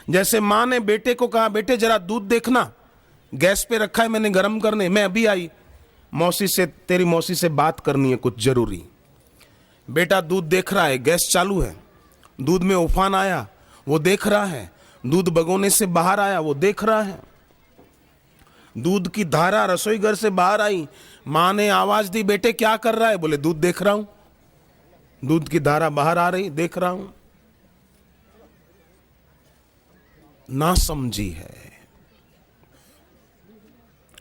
जैसे माँ ने बेटे को कहा, बेटे जरा दूध देखना, गैस पे रखा है मैंने गर्म करने, मैं अभी आई, मौसी से, तेरी मौसी से बात करनी है कुछ जरूरी। बेटा दूध देख रहा है, गैस चालू है, दूध में उफान आया वो देख रहा है, दूध भगोने से बाहर आया वो देख रहा है, दूध की धारा रसोई घर से बाहर आई, मां ने आवाज दी, बेटे क्या कर रहा है? बोले दूध देख रहा हूं, दूध की धारा बाहर आ रही, देख रहा हूं। ना समझी है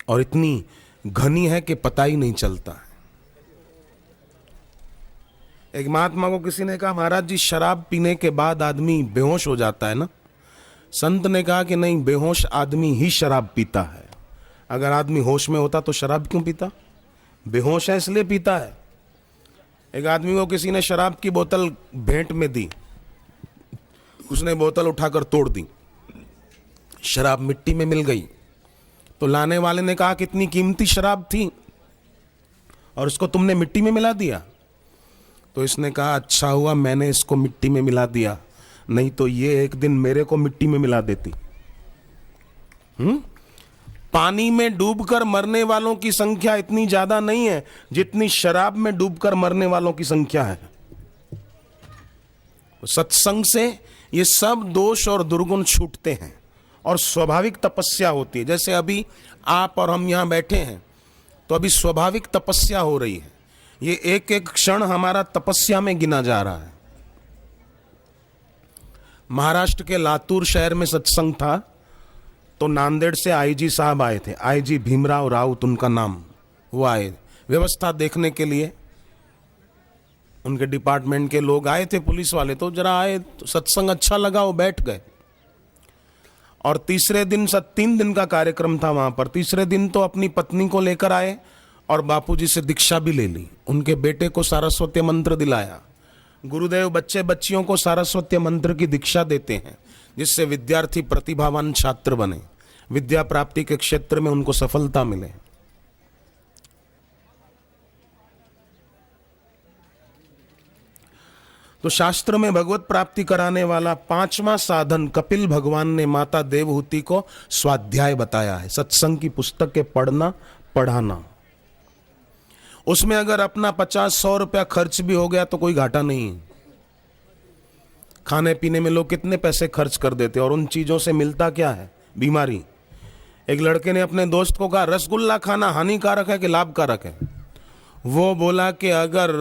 और इतनी घनी है कि पता ही नहीं चलता। एक महात्मा को किसी ने कहा, महाराज जी शराब पीने के बाद आदमी बेहोश हो जाता है ना? संत ने कहा कि नहीं, बेहोश आदमी ही शराब पीता है। अगर आदमी होश में होता तो शराब क्यों पीता? बेहोश है इसलिए पीता है। एक आदमी को किसी ने शराब की बोतल भेंट में दी, उसने बोतल उठाकर तोड़ दी, शराब मिट्टी में मिल गई। तो लाने वाले ने कहा कितनी कीमती शराब थी और उसको तुमने मिट्टी में मिला दिया। तो इसने कहा अच्छा हुआ मैंने इसको मिट्टी में मिला दिया, नहीं तो ये एक दिन मेरे को मिट्टी में मिला देती। पानी में डूबकर मरने वालों की संख्या इतनी ज्यादा नहीं है जितनी शराब में डूबकर मरने वालों की संख्या है। सत्संग से ये सब दोष और दुर्गुण छूटते हैं और स्वाभाविक तपस्या होती है। जैसे अभी आप और हम यहां बैठे हैं तो अभी स्वाभाविक तपस्या हो रही है। ये एक एक क्षण हमारा तपस्या में गिना जा रहा है। महाराष्ट्र के लातूर शहर में सत्संग था तो नांदेड़ से आईजी साहब आए थे, आईजी भीमराव राउत उनका नाम। वो आए व्यवस्था देखने के लिए, उनके डिपार्टमेंट के लोग आए थे, पुलिस वाले। तो जरा आए तो सत्संग अच्छा लगा, वो बैठ गए। और तीसरे दिन 3 दिन का कार्यक्रम था वहां पर। तीसरे दिन तो अपनी पत्नी को लेकर आए और बापूजी से दीक्षा भी ले ली। उनके बेटे को सारस्वती मंत्र दिलाया। गुरुदेव बच्चे बच्चियों को सारस्वती मंत्र की दीक्षा देते हैं जिससे विद्यार्थी प्रतिभावान छात्र बने, विद्या प्राप्ति के क्षेत्र में उनको सफलता मिले। तो शास्त्र में भगवत प्राप्ति कराने वाला 5वां साधन कपिल भगवान ने माता देवहूति को स्वाध्याय बताया है। सत्संग की पुस्तकें पढ़ना, पढ़ाना। उसमें अगर अपना 50-100 रुपया खर्च भी हो गया तो कोई घाटा नहीं है। खाने पीने में लोग कितने पैसे खर्च कर देते और उन चीजों से मिलता क्या है? बीमारी। एक लड़के ने अपने दोस्त को कहा रसगुल्ला खाना हानिकारक है कि लाभकारक है? वो बोला कि अगर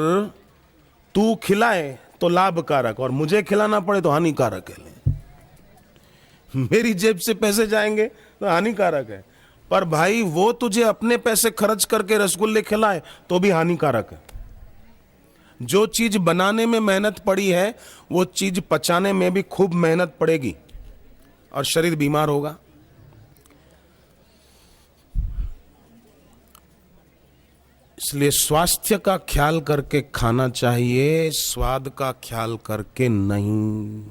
तू खिलाए तो लाभकारक और मुझे खिलाना पड़े तो हानिकारक है। मेरी जेब से पैसे जाएंगे तो हानिकारक है, पर भाई वो तुझे अपने पैसे खर्च करके रसगुल्ले खिलाए तो भी हानिकारक है। जो चीज बनाने में मेहनत पड़ी है वो चीज पचाने में भी खूब मेहनत पड़ेगी और शरीर बीमार होगा। इसलिए स्वास्थ्य का ख्याल करके खाना चाहिए, स्वाद का ख्याल करके नहीं।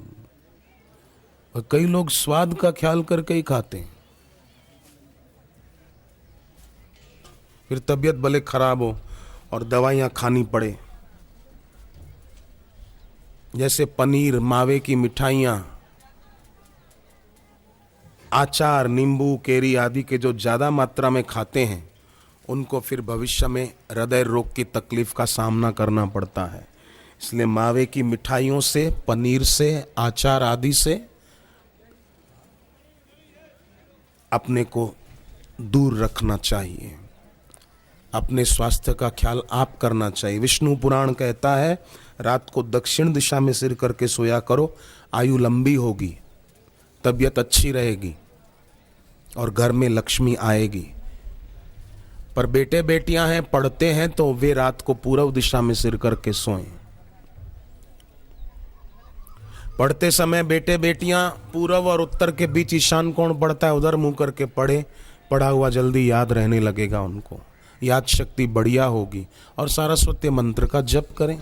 और कई लोग स्वाद का ख्याल करके ही खाते हैं, फिर तबीयत भले खराब हो और दवाइयां खानी पड़े। जैसे पनीर, मावे की मिठाइयां, आचार, नींबू, केरी आदि के जो ज्यादा मात्रा में खाते हैं उनको फिर भविष्य में हृदय रोग की तकलीफ का सामना करना पड़ता है। इसलिए मावे की मिठाइयों से, पनीर से, आचार आदि से अपने को दूर रखना चाहिए। अपने स्वास्थ्य का ख्याल आप करना चाहिए। विष्णु पुराण कहता है रात को दक्षिण दिशा में सिर करके सोया करो, आयु लंबी होगी, तबीयत अच्छी रहेगी और घर में लक्ष्मी आएगी। पर बेटे बेटियां हैं, पढ़ते हैं तो वे रात को पूर्व दिशा में सिर करके सोएं। पढ़ते समय बेटे बेटियां पूर्व और उत्तर के बीच ईशान कोण पड़ता है, उधर मुंह करके पढ़े। पढ़ा हुआ जल्दी याद रहने लगेगा, उनको याद शक्ति बढ़िया होगी और सारस्वती मंत्र का जप करें।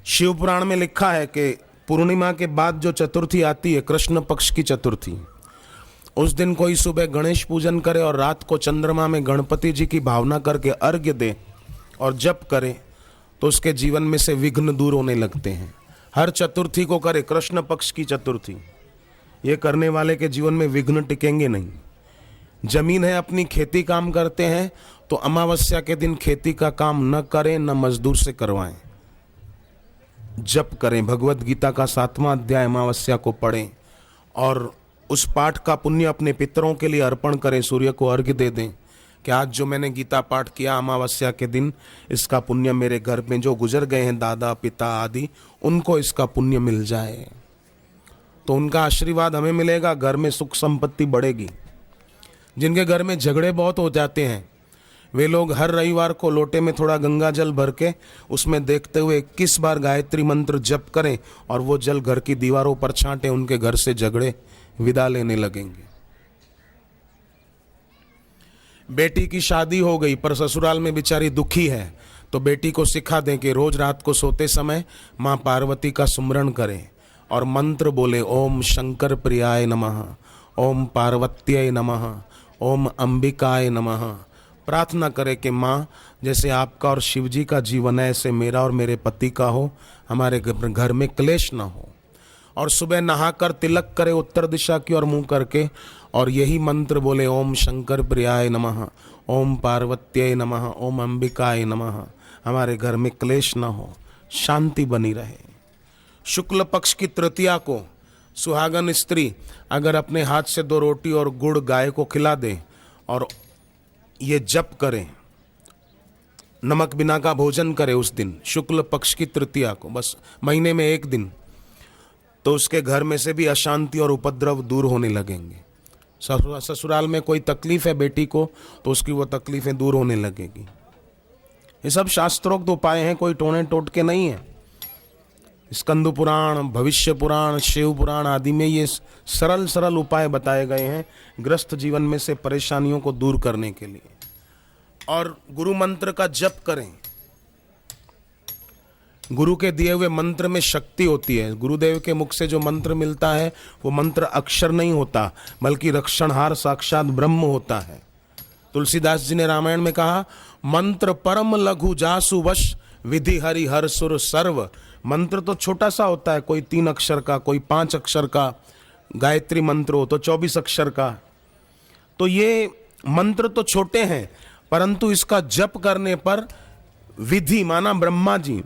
शिव पुराण में लिखा है कि पूर्णिमा के बाद जो चतुर्थी आती है, कृष्ण पक्ष की चतुर्थी, उस दिन कोई सुबह गणेश पूजन करे और रात को चंद्रमा में गणपति जी की भावना करके अर्घ्य दे और जप करे तो उसके जीवन में से विघ्न दूर होने लगते हैं। हर चतुर्थी को करे, कृष्ण पक्ष की चतुर्थी, ये करने वाले के जीवन में विघ्न टिकेंगे नहीं। जमीन है अपनी, खेती काम करते हैं, तो अमावस्या के दिन खेती का काम न करें, न मजदूर से करवाएं, जप करें, भगवत गीता का 7वां अध्याय अमावस्या को पढ़ें और उस पाठ का पुण्य अपने पितरों के लिए अर्पण करें, सूर्य को अर्घ्य दे दें कि आज जो मैंने गीता पाठ किया अमावस्या के दिन, इसका पुण्य मेरे घर में जो गुजर गए हैं दादा पिता आदि, उनको इसका पुण्य मिल जाए, तो उनका आशीर्वाद हमें मिलेगा, घर में सुख संपत्ति बढ़ेगी। जिनके घर में झगड़े बहुत हो जाते हैं, वे लोग हर रविवार को लोटे में थोड़ा गंगा जल भर के उसमें देखते हुए 21 बार गायत्री मंत्र जप करें और वो जल घर की दीवारों पर छांटे, उनके घर से झगड़े विदा लेने लगेंगे। बेटी की शादी हो गई पर ससुराल में बेचारी दुखी है, तो बेटी को सिखा दें कि रोज रात को सोते समय माँ पार्वती का सुमरण करें और मंत्र बोले, ओम शंकर प्रियाय नमः, ओम पार्वत्याय नमः, ओम अंबिकाय नमः। प्रार्थना करें कि माँ, जैसे आपका और शिव जी का जीवन है, ऐसे मेरा और मेरे पति का हो, हमारे घर में क्लेश ना हो। और सुबह नहाकर तिलक करे उत्तर दिशा की ओर मुंह करके, और यही मंत्र बोले, ओम शंकर प्रियाय नमः, ओम पार्वत्याय नमः, ओम अंबिकाय नमः। हमारे घर में क्लेश ना हो, शांति बनी रहे। शुक्ल पक्ष की तृतीया को सुहागन स्त्री अगर अपने हाथ से 2 रोटी और गुड़ गाय को खिला दे और ये जप करें, नमक बिना का भोजन करे उस दिन शुक्ल पक्ष की तृतीया को, बस महीने में 1 दिन, तो उसके घर में से भी अशांति और उपद्रव दूर होने लगेंगे। ससुराल में कोई तकलीफ है बेटी को, तो उसकी वो तकलीफें दूर होने लगेगी। ये सब शास्त्रोक्त उपाय हैं, कोई टोने टोटके नहीं है। स्कंद पुराण, भविष्य पुराण, शिव पुराण आदि में ये सरल सरल उपाय बताए गए हैं ग्रस्त जीवन में से परेशानियों को दूर करने के लिए। और गुरु मंत्र का जप करें। गुरु के दिए हुए मंत्र में शक्ति होती है। गुरुदेव के मुख से जो मंत्र मिलता है वो मंत्र अक्षर नहीं होता, बल्कि रक्षणहार साक्षात ब्रह्म होता है। तुलसीदास जी ने रामायण में कहा, मंत्र परम लघु जासु वश, विधि हरि हर सुर सर्व। मंत्र तो छोटा सा होता है, कोई 3 अक्षर का, कोई 5 अक्षर का। गायत्री मंत्र हो तो 24 अक्षर का। तो ये मंत्र तो छोटे हैं, परंतु इसका जप करने पर विधि माना ब्रह्मा जी,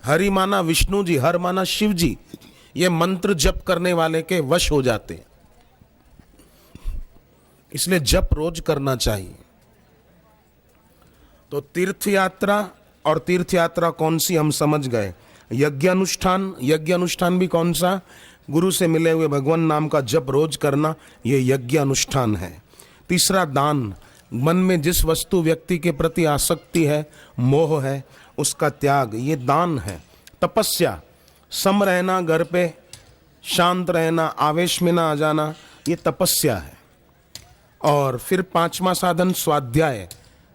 हरि माना विष्णु जी, हर माना शिव जी, ये मंत्र जप करने वाले के वश हो जाते हैं। इसलिए जप रोज करना चाहिए। तो तीर्थ यात्रा, और तीर्थ यात्रा कौन सी हम समझ गए। यज्ञ अनुष्ठान, यज्ञ अनुष्ठान भी कौन सा, गुरु से मिले हुए भगवान नाम का जप रोज करना, ये यज्ञ अनुष्ठान है। तीसरा दान, मन में जिस वस्तु व्यक्ति के प्रति आसक्ति है, मोह है, उसका त्याग, ये दान है। तपस्या, सम रहना, घर पे शांत रहना, आवेश में ना आ जाना, ये तपस्या है। और फिर 5वां साधन स्वाध्याय,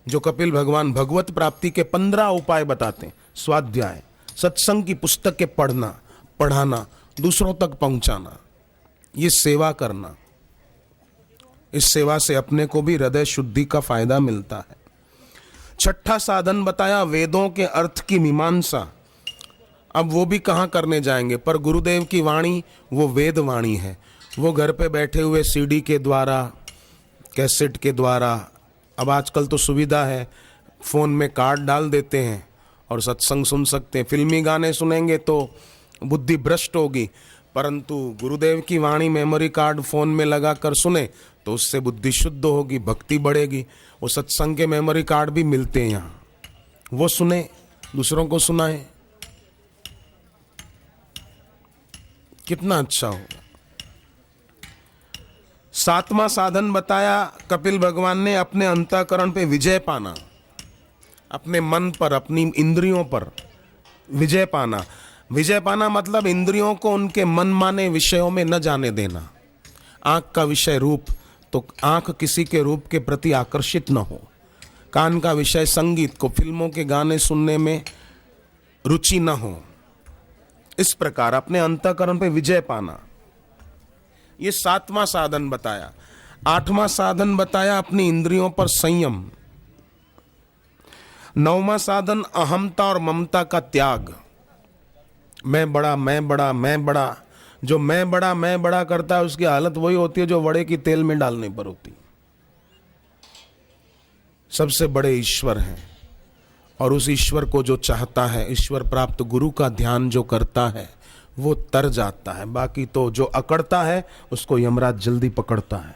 जो कपिल भगवान भगवत प्राप्ति के 15 उपाय बताते हैं। स्वाध्याय, सत्संग की पुस्तकें पढ़ना, पढ़ाना, दूसरों तक पहुंचाना, ये सेवा करना। इस सेवा से अपने को भी हृदय शुद्धि का फायदा मिलता है। 6ठा साधन बताया वेदों के अर्थ की मीमांसा। अब वो भी कहाँ करने जाएंगे, पर गुरुदेव की वाणी वो वेद वाणी है। वो घर पे बैठे हुए सीडी के द्वारा, कैसेट के द्वारा, अब आजकल तो सुविधा है, फ़ोन में कार्ड डाल देते हैं और सत्संग सुन सकते हैं। फिल्मी गाने सुनेंगे तो बुद्धि भ्रष्ट होगी, परंतु गुरुदेव की वाणी मेमोरी कार्ड फ़ोन में लगा कर सुने तो उससे बुद्धि शुद्ध होगी, भक्ति बढ़ेगी। वो सत्संग के मेमोरी कार्ड भी मिलते हैं यहाँ, वो सुने, दूसरों को सुनाए, कितना अच्छा होगा। 7वां साधन बताया कपिल भगवान ने, अपने अंतःकरण पे विजय पाना, अपने मन पर, अपनी इंद्रियों पर विजय पाना। विजय पाना मतलब इंद्रियों को उनके मनमाने विषयों में न जाने देना। आंख का विषय रूप, तो आंख किसी के रूप के प्रति आकर्षित न हो। कान का विषय संगीत, को फिल्मों के गाने सुनने में रुचि न हो। इस प्रकार अपने अंतःकरण पे विजय पाना, ये 7वां साधन बताया। 8वां साधन बताया अपनी इंद्रियों पर संयम। 9वां साधन अहमता और ममता का त्याग। मैं बड़ा, मैं बड़ा, मैं बड़ा। जो मैं बड़ा करता है उसकी हालत वही होती है जो वड़े की तेल में डालने पर होती। सबसे बड़े ईश्वर हैं और उस ईश्वर को जो चाहता है, ईश्वर प्राप्त गुरु का ध्यान जो करता है वो तर जाता है। बाकी तो जो अकड़ता है उसको यमराज जल्दी पकड़ता है।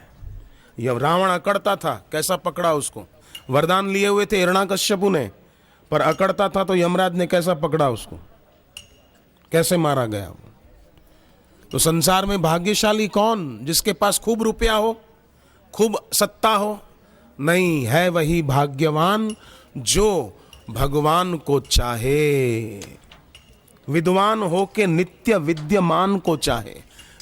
यह रावण अकड़ता था, कैसा पकड़ा उसको? वरदान लिए हुए थे हिरण्याकश्यपु ने, पर अकड़ता था तो यमराज ने कैसा पकड़ा उसको, कैसे मारा गया। तो संसार में भाग्यशाली कौन? जिसके पास खूब रुपया हो, खूब सत्ता हो? नहीं, है वही भाग्यवान जो भगवान को चाहे, विद्वान हो के नित्य विद्यमान को चाहे।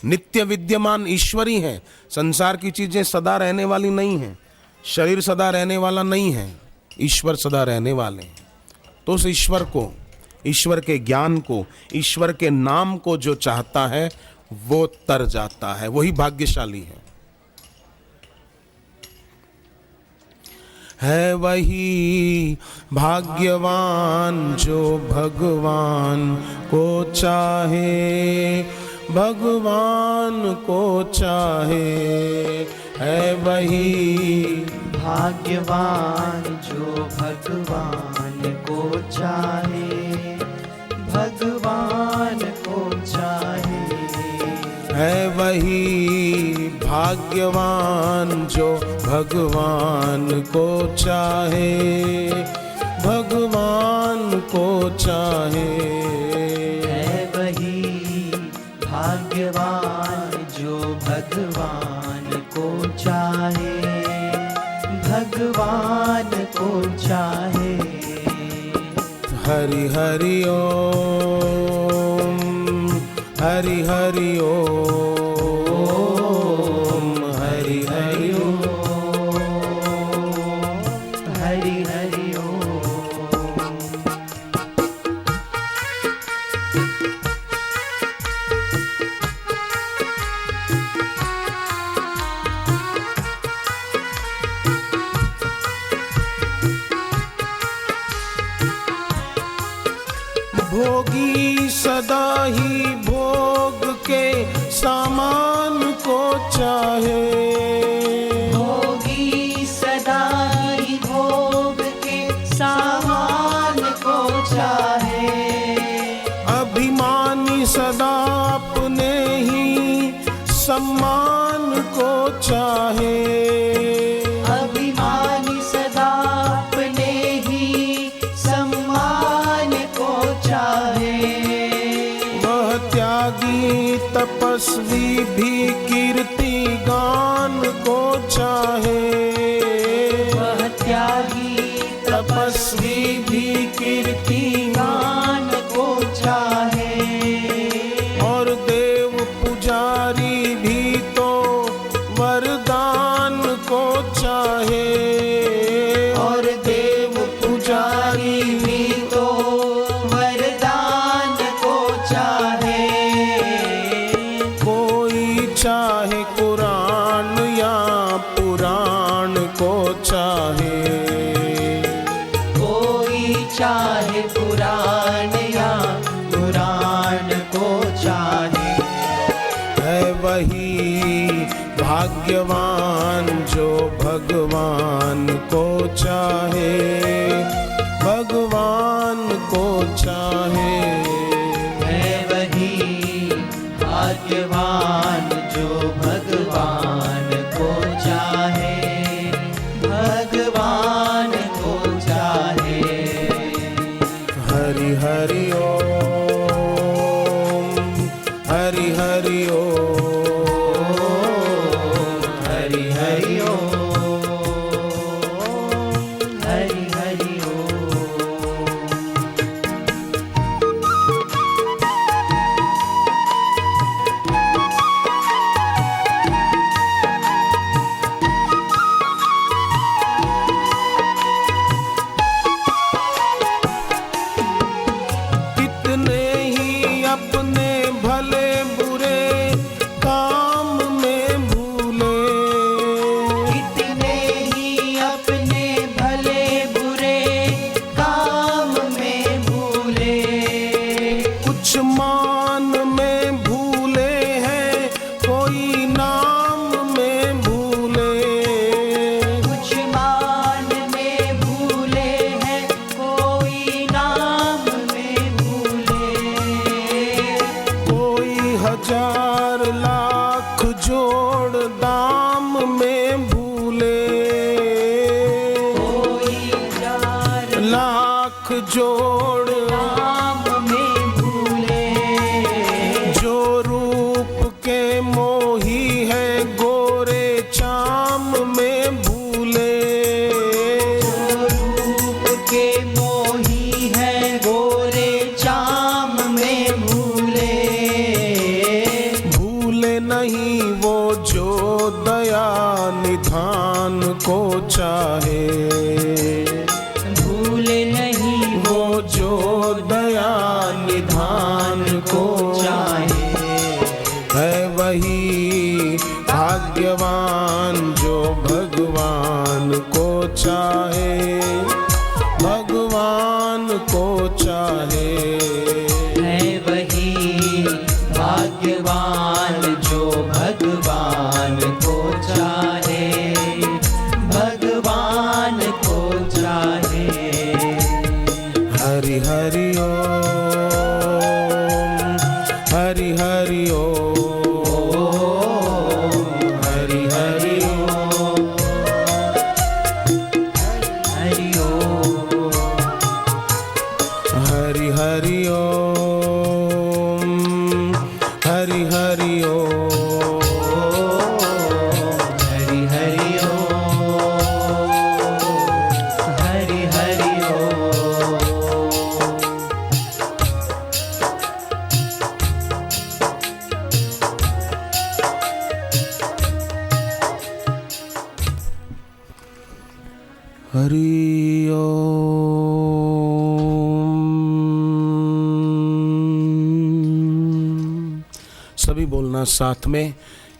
नित्य विद्यमान ईश्वरी है। संसार की चीजें सदा रहने वाली नहीं हैं, शरीर सदा रहने वाला नहीं है, ईश्वर सदा रहने वाले हैं। तो उस ईश्वर को, ईश्वर के ज्ञान को, ईश्वर के नाम को जो चाहता है वो तर जाता है, वही भाग्यशाली है। वही भाग्यवान जो भगवान को चाहे, भगवान को चाहे। है वही भाग्यवान जो भगवान को चाहे, भगवान को चाहे। है वही भाग्यवान जो भगवान को चाहे, भगवान को चाहे। है वही भाग्यवान जो भगवान को चाहे, भगवान को चाहे। हरि हरि ओम, हरि हरि ओम, हरि हरि ओम, हरि हरि ओम। भोगी सदा ही भोग के सामान को चाहे, भोगी सदा ही भोग के सामान को चाहे। अभिमानी सदा अपने ही सम्मान को चाहे, अभिमानी सदा अपने ही सम्मान को चाहे। वह त्यागी तपस्वी भी कीर्ति गान को चाहे, वह त्यागी तपस्वी भी कीर्ति गान को चाहे। और देव पुजारी भी तो वरदान को चाहे, और देव पुजारी भी तो वरदान को चाहे। कोई चाहे कुरान या पुराण को चाहे, कोई चाहे पुराण या पुराण को चाहे। है वही भाग्यवान जो भगवान को चाहे, भगवान को चाहे। है वही भाग्यवान जो भगवान को चाहे, भगवान को चाहे। हरि हरि ओम, हरि हरि ओम, हरि हरि ओम, हरि हरि ओम। जोड़ नाम में भूले, जो रूप के मोही है गोरे चाम में भूले, रूप के मोही है गोरे चाम में भूले, भूले नहीं वो जो दया निधान को चाहे, भूले नहीं वो जो दया निधान को चाहे, है वही भाग्यवान जो भगवान को चाहे, भगवान को चाहे। है वही भाग्यवान जो भगवान को चाहे, भगवान को चाहे। हरि हरि ओम, हरि हरि ओम, हरि हरि ओम, हरि ओम, हरि हरि ओम, हरि हरि ओम, हरि हरि ओम, हरि हरि ओम। हरि ओम। सभी बोलना साथ में।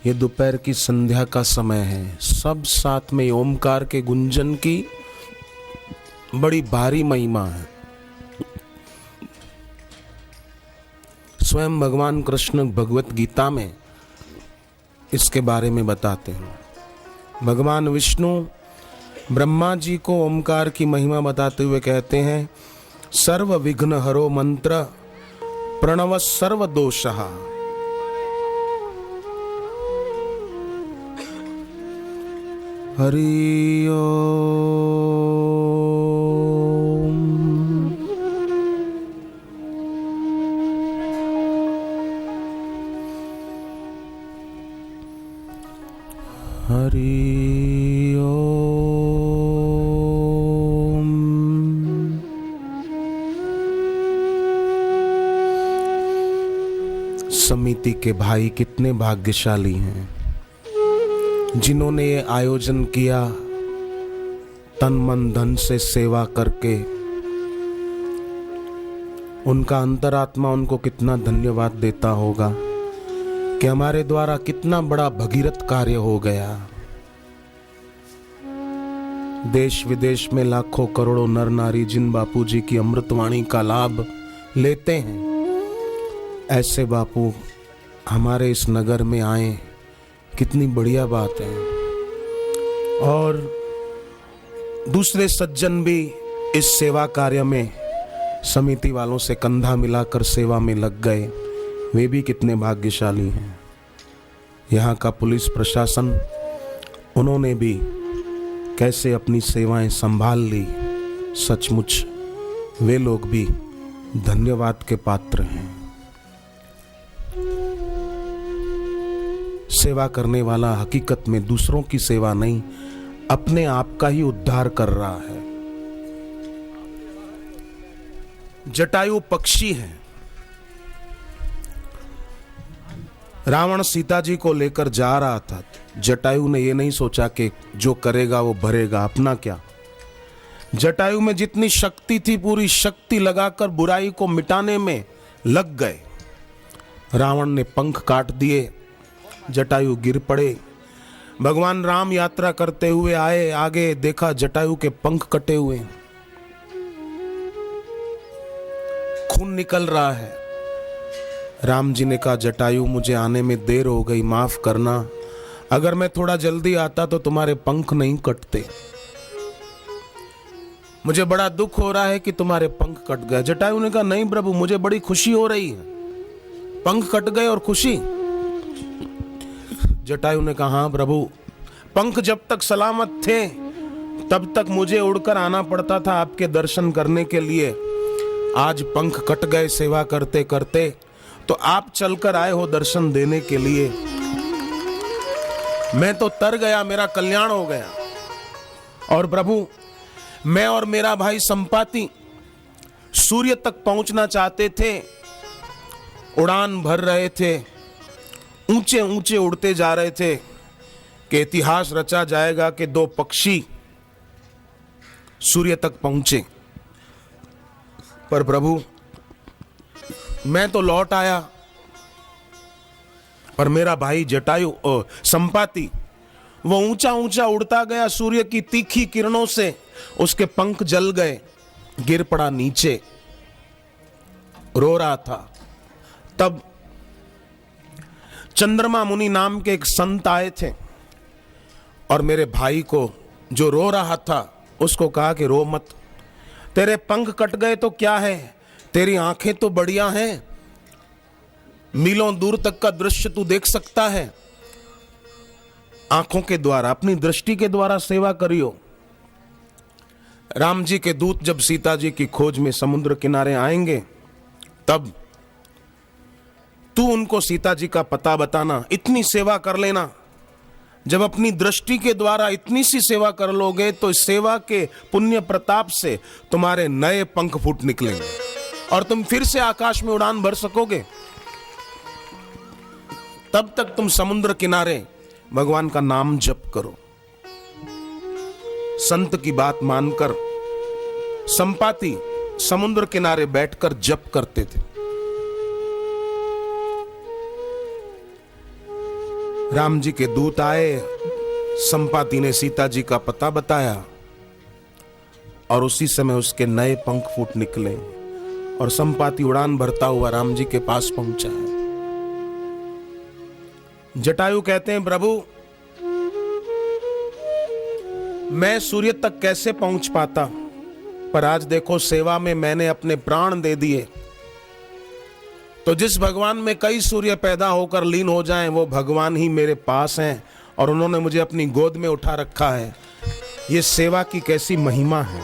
ये दोपहर की संध्या का समय है, सब साथ में ओमकार के गुंजन की बड़ी भारी महिमा है। स्वयं भगवान कृष्ण भगवत गीता में इसके बारे में बताते हैं। भगवान विष्णु ब्रह्मा जी को ओमकार की महिमा बताते हुए कहते हैं, सर्व विघ्न हरो मंत्र प्रणव सर्व दोषः। हरि ओम। हरि ओम। समिति के भाई कितने भाग्यशाली हैं जिन्होंने ये आयोजन किया, तन मन धन से सेवा करके। उनका अंतरात्मा उनको कितना धन्यवाद देता होगा कि हमारे द्वारा कितना बड़ा भगीरथ कार्य हो गया। देश विदेश में लाखों करोड़ों नर नारी जिन बापू जी की अमृतवाणी का लाभ लेते हैं, ऐसे बापू हमारे इस नगर में आए, कितनी बढ़िया बात है। और दूसरे सज्जन भी इस सेवा कार्य में समिति वालों से कंधा मिलाकर सेवा में लग गए, वे भी कितने भाग्यशाली हैं। यहाँ का पुलिस प्रशासन, उन्होंने भी कैसे अपनी सेवाएं संभाल ली, सचमुच वे लोग भी धन्यवाद के पात्र हैं। सेवा करने वाला हकीकत में दूसरों की सेवा नहीं, अपने आप का ही उद्धार कर रहा है। जटायु पक्षी है। रावण सीता जी को लेकर जा रहा था। जटायु ने यह नहीं सोचा कि जो करेगा वो भरेगा, अपना क्या। जटायु में जितनी शक्ति थी, पूरी शक्ति लगाकर बुराई को मिटाने में लग गए। रावण ने पंख काट दिए, जटायु गिर पड़े। भगवान राम यात्रा करते हुए आए, आगे देखा जटायु के पंख कटे हुए, खून निकल रहा है। राम जी ने कहा, जटायु मुझे आने में देर हो गई, माफ करना, अगर मैं थोड़ा जल्दी आता तो तुम्हारे पंख नहीं कटते। मुझे बड़ा दुख हो रहा है कि तुम्हारे पंख कट गए। जटायु ने कहा, नहीं प्रभु, मुझे बड़ी खुशी हो रही है, पंख कट गए और खुशी। जटायु ने कहा, हाँ प्रभु, पंख जब तक सलामत थे तब तक मुझे उड़कर आना पड़ता था आपके दर्शन करने के लिए, आज पंख कट गए सेवा करते करते, तो आप चलकर आए हो दर्शन देने के लिए। मैं तो तर गया, मेरा कल्याण हो गया। और प्रभु, मैं और मेरा भाई संपाति सूर्य तक पहुंचना चाहते थे, उड़ान भर रहे थे, ऊंचे ऊंचे उड़ते जा रहे थे कि इतिहास रचा जाएगा कि दो पक्षी सूर्य तक पहुंचे। पर प्रभु, मैं तो लौट आया, पर मेरा भाई जटायु संपाति वो ऊंचा ऊंचा उड़ता गया, सूर्य की तीखी किरणों से उसके पंख जल गए, गिर पड़ा नीचे, रो रहा था। तब चंद्रमा मुनि नाम के एक संत आए थे और मेरे भाई को, जो रो रहा था, उसको कहा कि रो मत, तेरे पंख कट गए तो क्या है, तेरी आंखें तो बढ़िया हैं, मीलों दूर तक का दृश्य तू देख सकता है। आंखों के द्वारा, अपनी दृष्टि के द्वारा सेवा करियो। राम जी के दूत जब सीता जी की खोज में समुद्र किनारे आएंगे, तब तू उनको सीता जी का पता बताना, इतनी सेवा कर लेना। जब अपनी दृष्टि के द्वारा इतनी सी सेवा कर लोगे तो इस सेवा के पुण्य प्रताप से तुम्हारे नए पंख फूट निकलेंगे और तुम फिर से आकाश में उड़ान भर सकोगे। तब तक तुम समुद्र किनारे भगवान का नाम जप करो। संत की बात मानकर संपाति समुद्र किनारे बैठकर जप करते थे। राम जी के दूत आए, संपाति ने सीता जी का पता बताया और उसी समय उसके नए पंख फूट निकले और संपाति उड़ान भरता हुआ राम जी के पास पहुंचा है। जटायु कहते हैं, प्रभु, मैं सूर्य तक कैसे पहुंच पाता, पर आज देखो सेवा में मैंने अपने प्राण दे दिए। तो जिस भगवान में कई सूर्य पैदा होकर लीन हो जाएं, वो भगवान ही मेरे पास हैं और उन्होंने मुझे अपनी गोद में उठा रखा है। ये सेवा की कैसी महिमा है।